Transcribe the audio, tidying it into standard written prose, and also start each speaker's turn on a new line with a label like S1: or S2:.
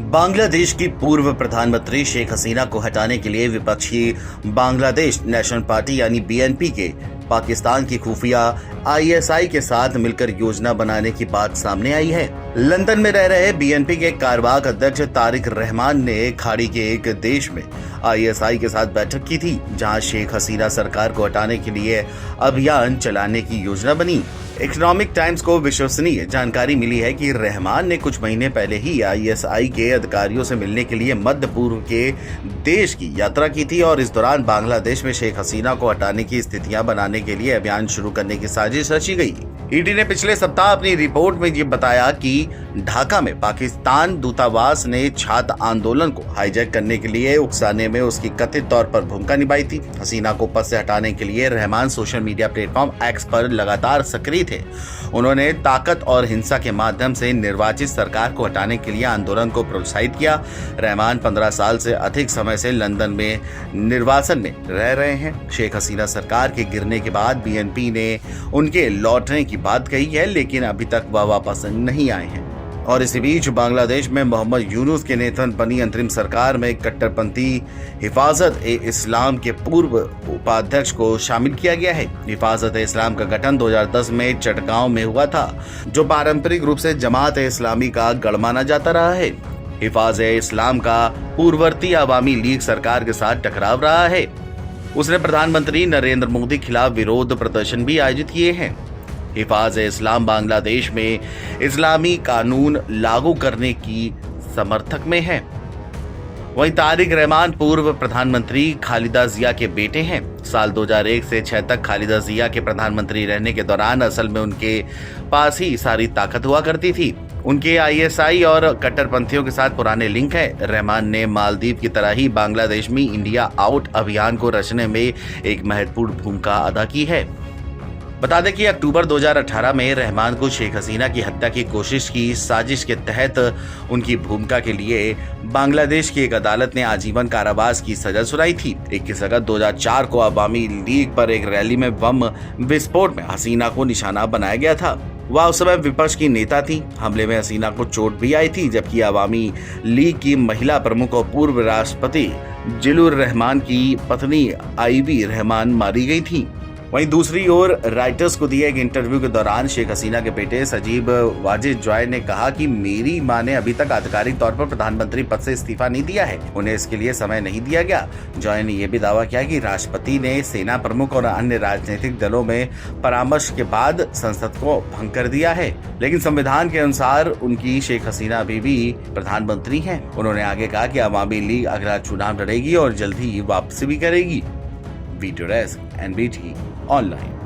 S1: बांग्लादेश की पूर्व प्रधानमंत्री शेख हसीना को हटाने के लिए विपक्षी बांग्लादेश नेशनल पार्टी यानी बीएनपी के पाकिस्तान की खुफिया आईएसआई के साथ मिलकर योजना बनाने की बात सामने आई है। लंदन में रह रहे बीएनपी के कार्यवाहक अध्यक्ष तारिक रहमान ने खाड़ी के एक देश में आईएसआई के साथ बैठक की थी, जहां शेख हसीना सरकार को हटाने के लिए अभियान चलाने की योजना बनी। इकोनॉमिक टाइम्स को विश्वसनीय जानकारी मिली है कि रहमान ने कुछ महीने पहले ही आईएसआई के अधिकारियों से मिलने के लिए मध्य पूर्व के देश की यात्रा की थी और इस दौरान बांग्लादेश में शेख हसीना को हटाने की स्थितियां बनाने के लिए अभियान शुरू करने की साजिश रची गई। ईडी ने पिछले सप्ताह अपनी रिपोर्ट में ये बताया कि ढाका में पाकिस्तान दूतावास ने छात्र आंदोलन को हाईजैक करने के लिए उकसाने में उसकी कथित तौर पर भूमिका निभाई थी। हसीना को पद से हटाने के लिए Rahman social media platform x पर लगातार सक्रिय थे। उन्होंने ताकत और हिंसा के माध्यम से निर्वाचित सरकार को हटाने के लिए आंदोलन को प्रोत्साहित किया। रहमान 15 साल से अधिक समय से लंदन में निर्वासन में रह रहे हैं। शेख हसीना सरकार के गिरने के बाद बीएनपी ने उनके लौटने की बात कही है, लेकिन अभी तक वह वापस नहीं आए हैं। और इसी बीच बांग्लादेश में मोहम्मद यूनुस के नेतृत्व बनी अंतरिम सरकार में कट्टरपंथी हिफाजत-ए-इस्लाम के पूर्व उपाध्यक्ष को शामिल किया गया है। हिफाजत-ए-इस्लाम का गठन 2010 में चटगांव में हुआ था, जो पारंपरिक रूप से जमात-ए-इस्लामी का गढ़ माना जाता रहा है। हिफाजत-ए-इस्लाम का पूर्ववर्ती अवामी लीग सरकार के साथ टकराव रहा है। उसने प्रधानमंत्री नरेंद्र मोदी के खिलाफ विरोध प्रदर्शन भी आयोजित किए हैं। हिफाज़-ए-इस्लाम बांग्लादेश में इस्लामी कानून लागू करने की समर्थक में है। वहीं तारिक रहमान पूर्व प्रधानमंत्री खालिदा जिया के बेटे हैं। साल 2001 से 6 तक खालिदा जिया के प्रधानमंत्री रहने के दौरान असल में उनके पास ही सारी ताकत हुआ करती थी। उनके आईएसआई और कट्टरपंथियों के साथ पुराने लिंक है। रहमान ने मालदीव की तरह ही बांग्लादेश में इंडिया आउट अभियान को रचने में एक महत्वपूर्ण भूमिका अदा की है। बता दें कि अक्टूबर 2018 में रहमान को शेख हसीना की हत्या की कोशिश की साजिश के तहत उनकी भूमिका के लिए बांग्लादेश की एक अदालत ने आजीवन कारावास की सजा सुनाई थी। 21 अगस्त 2004 को अवामी लीग पर एक रैली में बम विस्फोट में हसीना को निशाना बनाया गया था। वह उस समय विपक्ष की नेता थी। हमले में हसीना को चोट भी आई थी, जबकि अवामी लीग की महिला प्रमुख और पूर्व राष्ट्रपति जिलुर रहमान की पत्नी आईवी रहमान मारी गई थी। वहीं दूसरी ओर राइटर्स को दिए एक इंटरव्यू के दौरान शेख हसीना के बेटे सजीब वाजिद जॉय ने कहा कि मेरी मां ने अभी तक आधिकारिक तौर पर प्रधानमंत्री पद से इस्तीफा नहीं दिया है, उन्हें इसके लिए समय नहीं दिया गया। जॉय ने यह भी दावा किया कि राष्ट्रपति ने सेना प्रमुख और अन्य राजनीतिक दलों में परामर्श के बाद संसद को भंग कर दिया है, लेकिन संविधान के अनुसार उनकी शेख हसीना अभी भी प्रधानमंत्री हैं। उन्होंने आगे कहा कि अवामी लीग अगला चुनाव लड़ेगी और जल्द ही वापसी भी करेगी। Video desk NBT online.